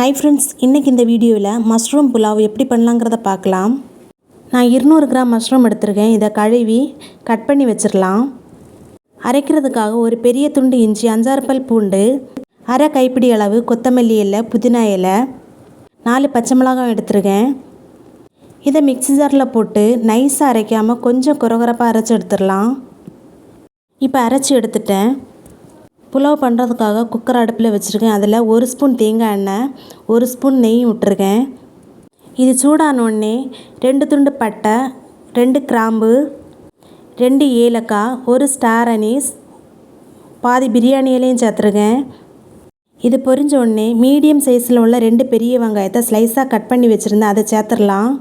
Hi friends, இன்றைக்கி இந்த வீடியோவில் மஷ்ரூம் புலாவ் எப்படி பண்ணலாங்கிறத பார்க்கலாம். நான் 200 கிராம் மஷ்ரூம் எடுத்திருக்கேன். இதை கழுவி கட் பண்ணி வச்சிடலாம். அரைக்கிறதுக்காக ஒரு பெரிய துண்டு இஞ்சி, 5-6 பல் பூண்டு, அரை கைப்பிடி அளவு கொத்தமல்லி இலை, புதினா இலை, 4 பச்சை மிளகாய் எடுத்திருக்கேன். இதை மிக்ஸி ஜாரில் போட்டு நைஸாக அரைக்காமல் கொஞ்சம் குறகுறப்பாக அரைச்சி எடுத்துடலாம். இப்போ அரைச்சி எடுத்துட்டேன். புலாவ் பண்ணுறதுக்காக குக்கர் அடுப்பில் வச்சுருக்கேன். அதில் 1 ஸ்பூன் தேங்காய் எண்ணெய், 1 ஸ்பூன் நெய் விட்டுருக்கேன். இது சூடானோடனே 2 துண்டு பட்டை, 2 கிராம்பு, 2 ஏலக்காய், 1 ஸ்டார் அனீஸ், பாதி பிரியாணி இலையும் சேர்த்துருக்கேன். இது பொரிஞ்ச உடனே மீடியம் சைஸில் உள்ள 2 பெரிய வெங்காயத்தை ஸ்லைஸாக கட் பண்ணி வச்சுருந்தேன். அதை சேர்த்துடலாம்.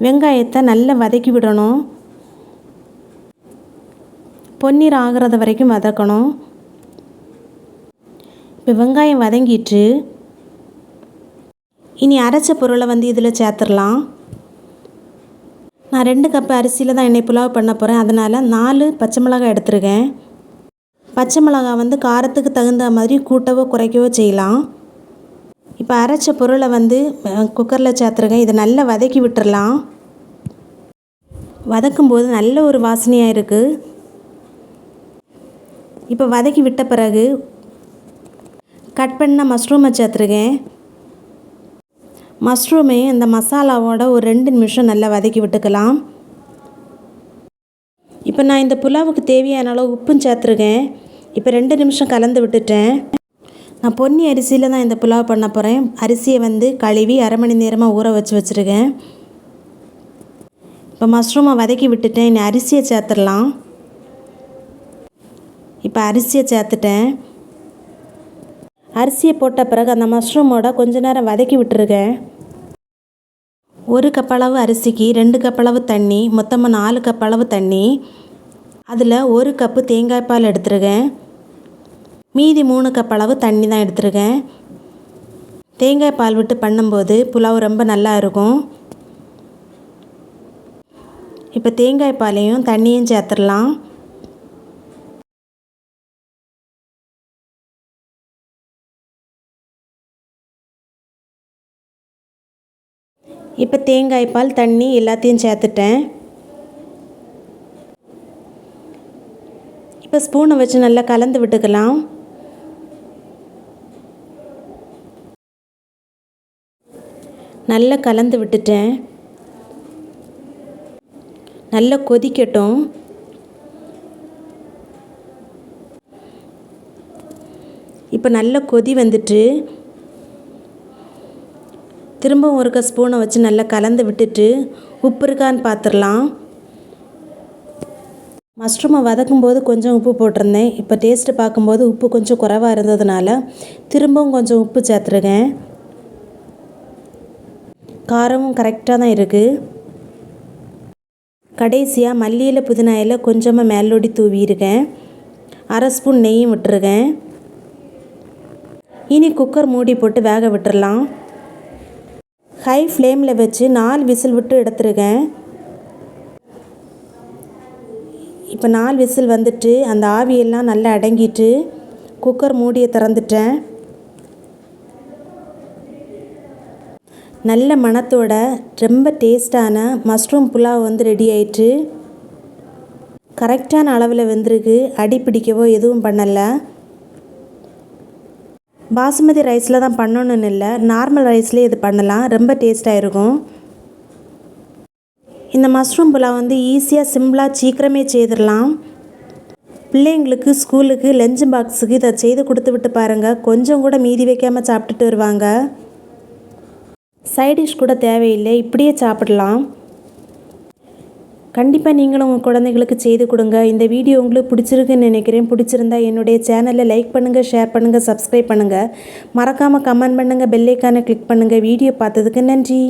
வெங்காயத்தை நல்லா வதக்கி விடணும். பொன்னிற ஆகிறது வரைக்கும் வதக்கணும். இப்போ வெங்காயம் வதங்கிட்டு இனி அரைச்ச பொருளை இதில் சேர்த்துடலாம். நான் 2 கப்பு அரிசியில் தான் என்னை புலாவ் பண்ண போகிறேன். அதனால் 4 பச்சை மிளகாய் எடுத்துருக்கேன். பச்சை மிளகாய் காரத்துக்கு தகுந்த மாதிரி கூட்டவோ குறைக்கவோ செய்யலாம். இப்போ அரைச்ச பொருளை குக்கரில் சேர்த்துருக்கேன். இதை நல்லா வதக்கி விட்டுடலாம். வதக்கும்போது நல்ல ஒரு வாசனையாக இருக்குது. இப்போ வதக்கி விட்ட பிறகு கட் பண்ண மஷ்ரூமை சேர்த்துருக்கேன். மஷ்ரூமை இந்த மசாலாவோட ஒரு 2 நிமிஷம் நல்லா வதக்கி விட்டுக்கலாம். இப்போ நான் இந்த புலாவுக்கு தேவையான அளவு உப்பும் சேர்த்துருக்கேன். இப்போ 2 நிமிஷம் கலந்து விட்டுட்டேன். நான் பொன்னி அரிசியில் தான் இந்த புலாவ் பண்ண போகிறேன். அரிசியை கழுவி அரை மணி நேரமாக ஊற வச்சுருக்கேன். இப்போ மஷ்ரூமை வதக்கி விட்டுட்டேன். இனி அரிசியை சேர்த்துடலாம். இப்போ அரிசியை சேர்த்துட்டேன். அரிசியை போட்ட பிறகு அந்த மஷ்ரூமோட கொஞ்ச நேரம் வதக்கி விட்டுருக்கேன். 1 கப் அளவு அரிசிக்கு 2 கப் அளவு தண்ணி, மொத்தமாக 4 கப் அளவு தண்ணி. அதில் 1 கப்பு தேங்காய் பால் எடுத்துருக்கேன். மீதி 3 கப் அளவு தண்ணி தான் எடுத்துருக்கேன். தேங்காய் பால் விட்டு பண்ணும்போது புலாவ் ரொம்ப நல்லா இருக்கும். இப்போ தேங்காய் பாலையும் தண்ணியும் சேர்த்துடலாம். இப்போ தேங்காய் பால், தண்ணி எல்லாத்தையும் சேர்த்துட்டேன். இப்போ ஸ்பூனை வச்சு நல்லா கலந்து விட்டுக்கலாம். நல்லா கலந்து விட்டுட்டேன். நல்லா கொதிக்கட்டும். இப்போ நல்ல கொதி வந்துட்டு திரும்பவும் 1 ஸ்பூனை வச்சு நல்லா கலந்து விட்டுட்டு உப்பு இருக்கான்னு பார்த்துடலாம். மஷ்ரூமை வதக்கும்போது கொஞ்சம் உப்பு போட்டிருந்தேன். இப்போ டேஸ்ட்டு பார்க்கும்போது உப்பு கொஞ்சம் குறைவாக இருந்ததுனால திரும்பவும் கொஞ்சம் உப்பு சேர்த்துருக்கேன். காரமும் கரெக்டாக தான் இருக்குது. கடைசியாக மல்லியில் புதினா இலை கொஞ்சமாக மேலோடி தூவியிருக்கேன். அரை ஸ்பூன் நெய்யும் விட்டுருக்கேன். இனி குக்கர் மூடி போட்டு வேக விட்டுடலாம். ஹை ஃப்ளேமில் வச்சு 4 விசில் விட்டு எடுத்துருக்கேன். இப்போ 4 விசில் வந்துட்டு அந்த ஆவியெல்லாம் நல்லா அடங்கிட்டு குக்கர் மூடியை திறந்துட்டேன். நல்ல மணத்தோட ரொம்ப டேஸ்டான மஷ்ரூம் புலாவ் ரெடி ஆயிட்டு. கரெக்டான அளவில் வெந்திருக்கு. அடி பிடிக்கவோ எதுவும் பண்ணலை. பாசுமதி ரைஸில் தான் பண்ணணுன்னு இல்லை, நார்மல் ரைஸ்லேயே இது பண்ணலாம். ரொம்ப டேஸ்ட்டாக இருக்கும். இந்த மஷ்ரூம் புலாவ் ஈஸியாக சிம்பிளாக சீக்கிரமே செய்திடலாம். பிள்ளைங்களுக்கு ஸ்கூலுக்கு லஞ்ச் பாக்ஸுக்கு இதை செய்து கொடுத்து விட்டு பாருங்கள். கொஞ்சம் கூட மீதி வைக்காமல் சாப்பிட்டுட்டு வருவாங்க. சைட் டிஷ் கூட தேவையில்லை, இப்படியே சாப்பிடலாம். கண்டிப்பாக நீங்களும் உங்கள் குழந்தைகளுக்கு செய்து கொடுங்க. இந்த வீடியோ உங்களுக்கு பிடிச்சிருக்குன்னு நினைக்கிறேன். பிடிச்சிருந்தா என்னுடைய சேனலை லைக் பண்ணுங்கள், ஷேர் பண்ணுங்கள், சப்ஸ்கிரைப் பண்ணுங்கள். மறக்காமல் கமெண்ட் பண்ணுங்கள், பெல் ஐக்கானை கிளிக் பண்ணுங்கள். வீடியோ பார்த்ததுக்கு நன்றி.